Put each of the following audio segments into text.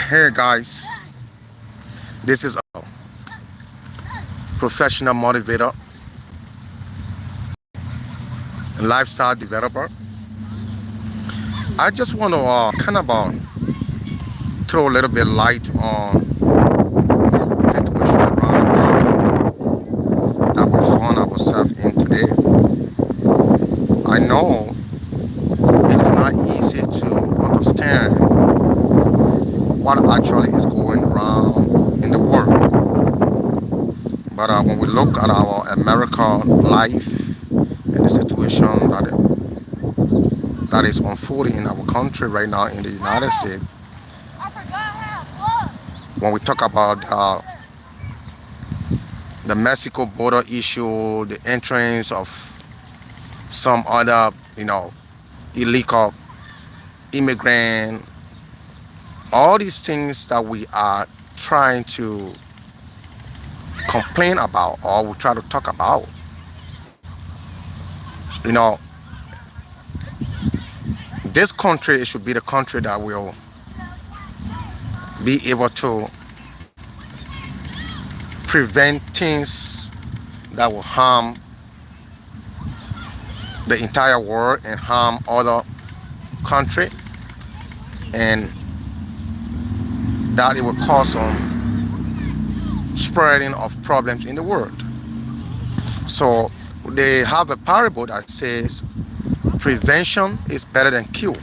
Hey guys, this is a professional motivator, lifestyle developer. I just want to kind of throw a little bit light on the situation around the world that we found ourselves in today. I know it is not easy to understand what actually is going around in the world, but when we look at our America life and the situation that is unfolding in our country right now in the United States, when we talk about the Mexico border issue, the entrance of some other, illegal immigrant, all these things that we are trying to complain about or we try to talk about, you know, this country it should be the country that will be able to prevent things that will harm the entire world and harm other country, and that it will cause some spreading of problems in the world. So they have a parable that says prevention is better than cure.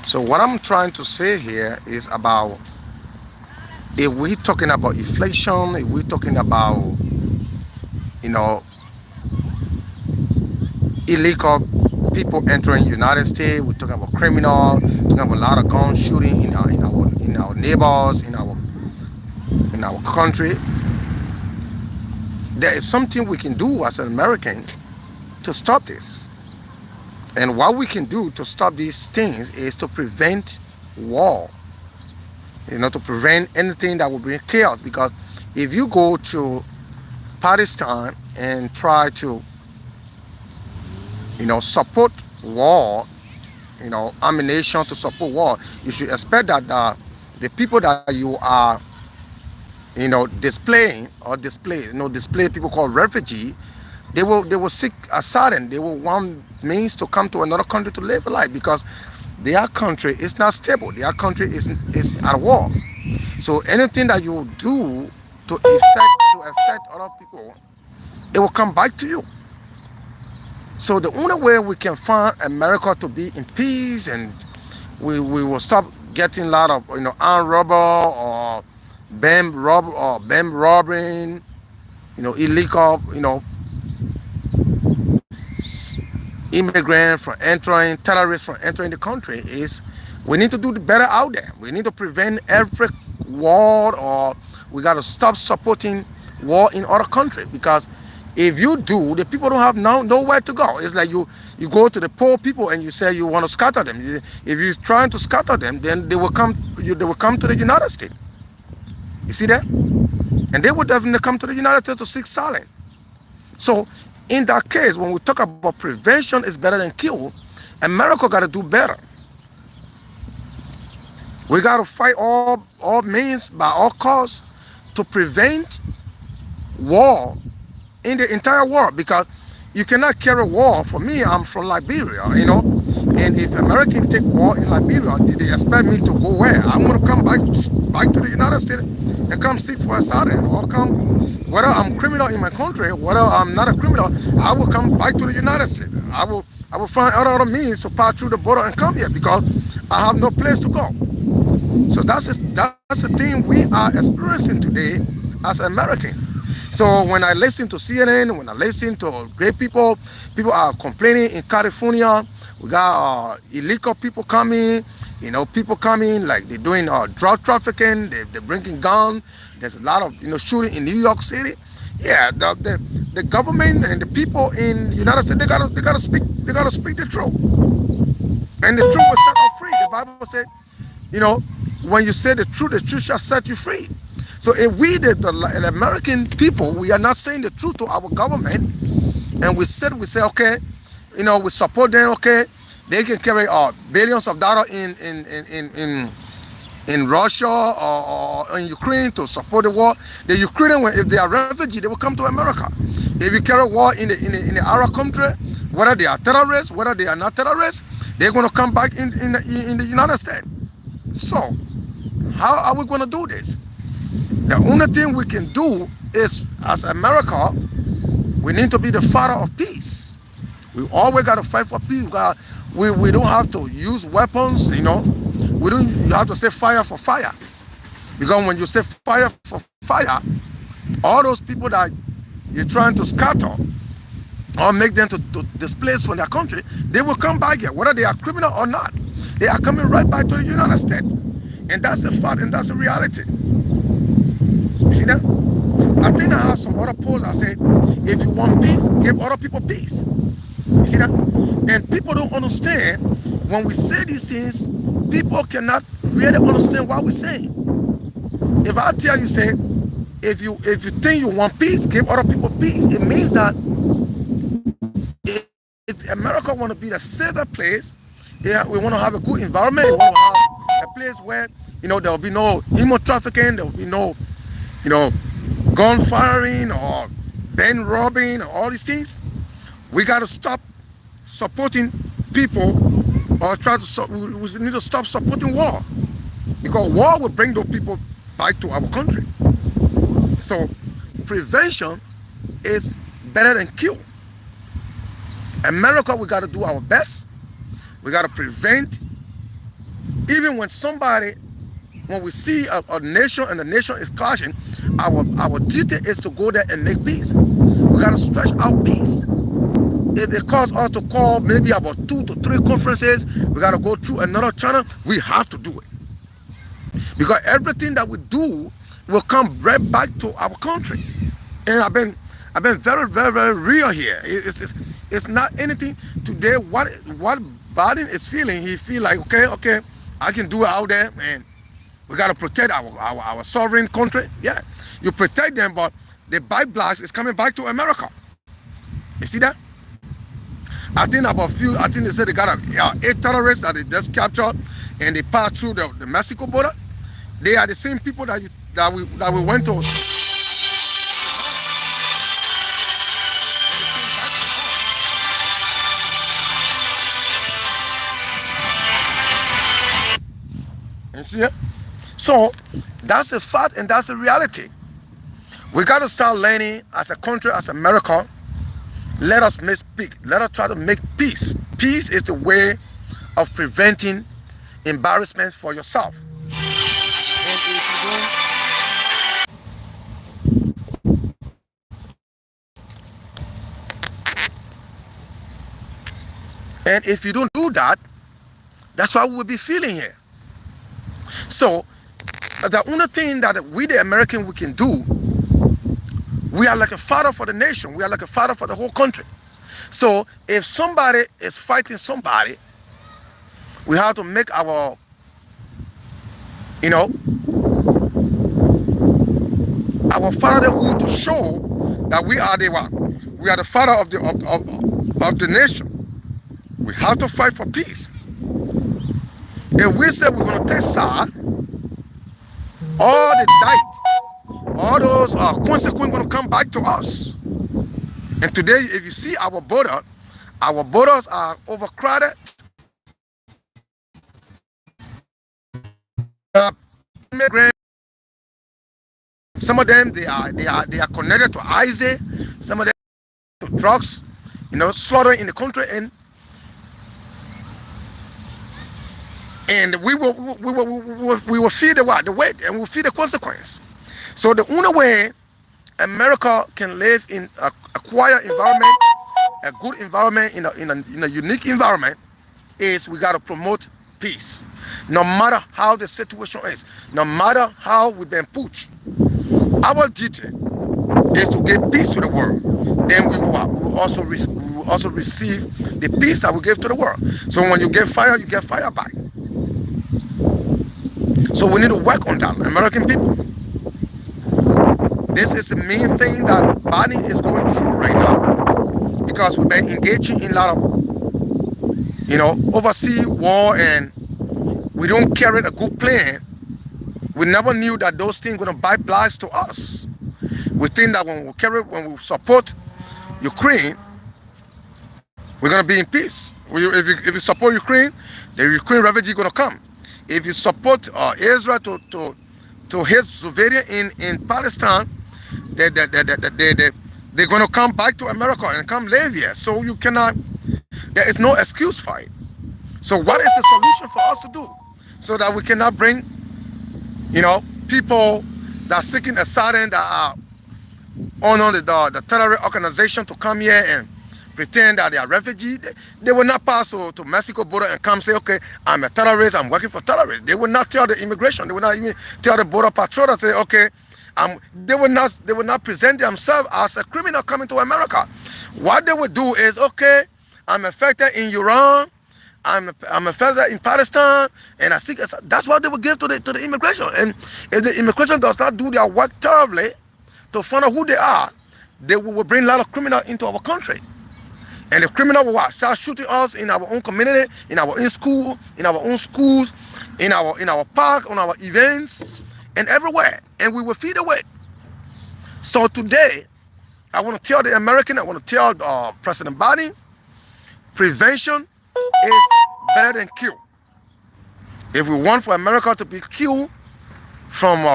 So what I'm trying to say here is about, if we're talking about inflation, if we're talking about, you know, illegal people entering United States, we're talking about criminal, talking about a lot of gun shooting in our neighbors, in our country. There is something we can do as an American to stop this. And what we can do to stop these things is to prevent war, to prevent anything that will bring chaos. Because if you go to Pakistan and try to, support war, ammunition to support war, you should expect that the people that you are, displaying or display people called refugee, they will seek asylum. They will want means to come to another country to live a life because their country is not stable. Their country is at war. So anything that you do to affect other people, it will come back to you. So the only way we can find America to be in peace, and we will stop getting a lot of armed robber or bank robbing, illegal immigrant from entering, terrorists from entering the country, is we need to do better out there. We need to prevent every war, or we got to stop supporting war in other countries, because if you do, the people don't have nowhere to go. It's like you go to the poor people and you say you want to scatter them. If you're trying to scatter them, then they will come to the United States. You see that? And they would definitely come to the United States to seek asylum. So in that case, when we talk about prevention is better than cure, America got to do better. We got to fight all means by all costs to prevent war in the entire world, because you cannot carry war. For me, I'm from Liberia, and if Americans take war in Liberia, they expect me to go where? I'm going to come back to the United States and come seek for asylum, or come, whether I'm criminal in my country, whether I'm not a criminal, I will come back to the United States. I will find other means to pass through the border and come here, because I have no place to go. So that's the thing we are experiencing today as Americans. So when I listen to CNN, when I listen to great people are complaining in California. We got illegal people coming, people coming like they're doing drug trafficking. They're bringing guns. There's a lot of shooting in New York City. Yeah, the government and the people in the United States, they gotta speak the truth, and the truth will set us free. The Bible said, when you say the truth shall set you free. So if we, the American people, we are not saying the truth to our government, and we say, okay, we support them, okay, they can carry billions of dollars in Russia or in Ukraine to support the war. The Ukrainian, if they are refugees, they will come to America. If you carry war in the Arab country, whether they are terrorists, whether they are not terrorists, they're going to come back in the United States. So, how are we going to do this? The only thing we can do is, as America, we need to be the father of peace. We always got to fight for peace. We don't have to use weapons, you know. We don't have to say fire for fire. Because when you say fire for fire, all those people that you're trying to scatter or make them to displace from their country, they will come back here, whether they are criminal or not. They are coming right back to the United States. And that's a fact and that's a reality. You see that? I think I have some other posts that say, if you want peace, give other people peace. You see that? And people don't understand when we say these things, people cannot really understand what we're saying. If I tell you, say, if you think you want peace, give other people peace, it means that if America want to be the safer place, yeah, we want to have a good environment, we want to have a place where, you know, there will be no human trafficking, there will be no, you know, gun firing or bank robbing, all these things. We got to stop supporting people, or we need to stop supporting war, because war will bring those people back to our country. So prevention is better than cure. America, we got to do our best. We got to prevent. Even when we see a nation and the nation is clashing, our duty is to go there and make peace. We got to stretch out peace. If it costs us to call maybe about 2 to 3 conferences, we got to go through another channel, we have to do it. Because everything that we do will come right back to our country. And I've been very, very, very real here. It's not anything today. What Biden is feeling, he feel like, okay, I can do it out there, and we got to protect our sovereign country. Yeah, you protect them, but the byblast is coming back to America. You see that? I think they said they got 8 terrorists that they just captured, and they passed through the Mexico border. They are the same people that we went to. You see it? So that's a fact and that's a reality. We got to start learning as a country, as America. Let us try to make peace. Peace is the way of preventing embarrassment for yourself. And if you don't do that, that's what we will be feeling here. So the only thing that we, the American, we can do, we are like a father for the nation. We are like a father for the whole country. So if somebody is fighting somebody, we have to make our, our fatherhood to show that we are the father of the nation. We have to fight for peace. If we say we're going to take side, all the diet, all those consequences going to come back to us. And today, if you see our borders are overcrowded. Some of them they are connected to ISIS. Some of them to drugs, slaughtering in the country, and we will feel the weight, and we'll feel the consequence. So the only way America can live in a quiet environment, a good environment, in a unique environment, is we got to promote peace. No matter how the situation is, no matter how we've been pushed, our duty is to give peace to the world. Then we will also receive the peace that we give to the world. So when you get fire, you get fire back. So we need to work on that, American people. This is the main thing that Biden is going through right now, because we've been engaging in a lot of, overseas war, and we don't carry a good plan We never knew that those things were going to bite lives to us. We think that when we support Ukraine, we're going to be in peace. If you support Ukraine, the Ukraine refugee going to come. If you support Israel to hit civilian in Palestine, they're going to come back to America and come live here. So you cannot, there is no excuse for it. So what is the solution for us to do so that we cannot bring, people that are seeking asylum, that are on the terrorist organization to come here and pretend that they are refugees? They will not pass to Mexico border and come say, okay, I'm a terrorist, I'm working for terrorists. They will not tell the immigration. They will not even tell the border patrol and say, okay, they will not present themselves as a criminal coming to America. What they will do is, okay, I'm affected in Iran, I'm affected in Palestine, and I seek. That's what they will give to the immigration. And if the immigration does not do their work thoroughly to find out who they are, they will bring a lot of criminals into our country. And the criminal will start shooting us in our own community, in our own school, in our own schools, in our park, on our events, and everywhere. And we will feed away. So today, I want to tell the American, I want to tell President Biden, prevention is better than cure. If we want for America to be cured from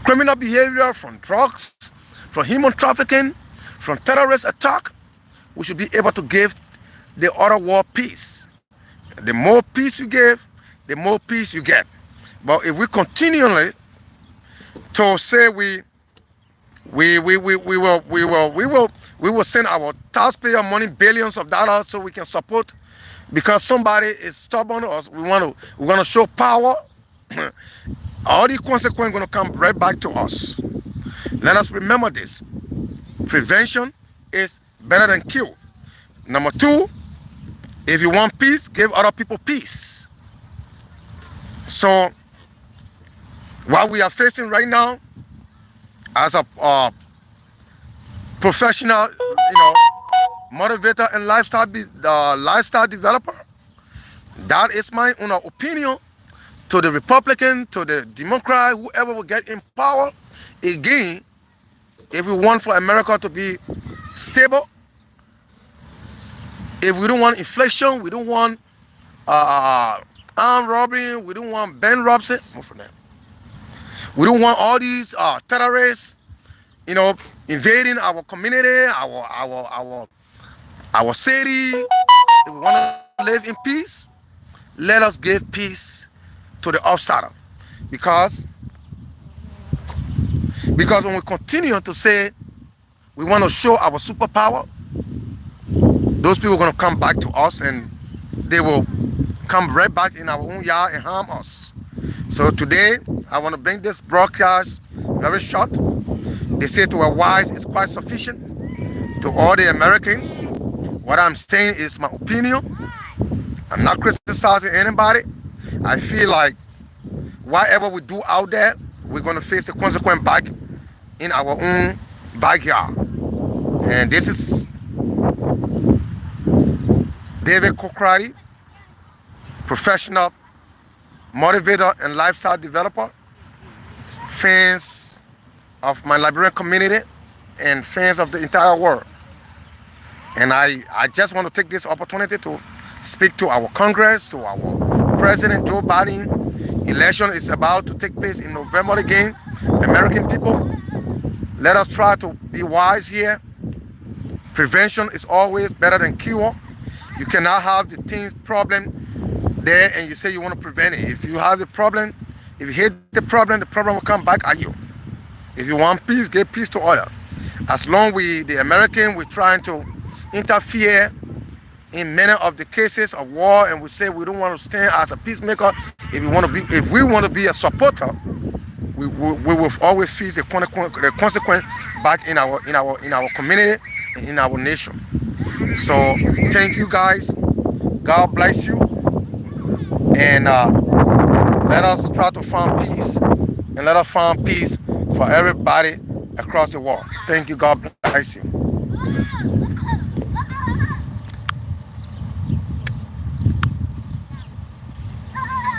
criminal behavior, from drugs, from human trafficking, from terrorist attack, we should be able to give the other world peace. The more peace you give, the more peace you get. But if we continually to say we will send our taxpayer money, billions of dollars, so we can support, because somebody is stubborn, or we want to show power, all the consequences are going to come right back to us. Let us remember this. Prevention is better than cure. Number two, if you want peace, give other people peace. So what we are facing right now as a professional, motivator and lifestyle developer, that is my own opinion. To the Republican, to the Democrat, whoever will get in power, again, if we want for America to be stable, if we don't want inflation, we don't want armed robbery, we don't want bankruptcy, we don't want all these terrorists, invading our community, our city. If we want to live in peace, let us give peace to the outsider, because when we continue to say we want to show our superpower, those people are going to come back to us, and they will come right back in our own yard and harm us. So today, I want to bring this broadcast very short. They say to a wise is quite sufficient. To all the American, what I'm saying is my opinion. I'm not criticizing anybody. I feel like whatever we do out there, we're going to face the consequence back in our own backyard. And this is David Colekraty, professional motivator and lifestyle developer, fans of my Liberian community and fans of the entire world. And I just want to take this opportunity to speak to our Congress, to our President Joe Biden. Election is about to take place in November again. American people, let us try to be wise here. Prevention is always better than cure. You cannot have the things problem there and you say you want to prevent it. If you have the problem, if you hate the problem will come back at you. If you want peace, give peace to others. As long as the American, we're trying to interfere in many of the cases of war, and we say we don't want to stand as a peacemaker. If we want to be a supporter, we will always face the consequence back in our community and in our nation. So thank you guys. God bless you, and let us try to find peace, and let us find peace for everybody across the world. Thank you. God bless you.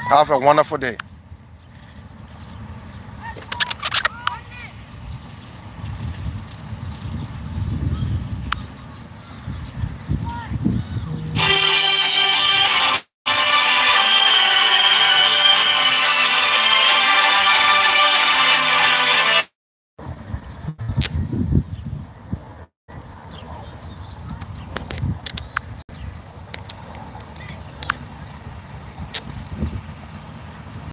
Have a wonderful day.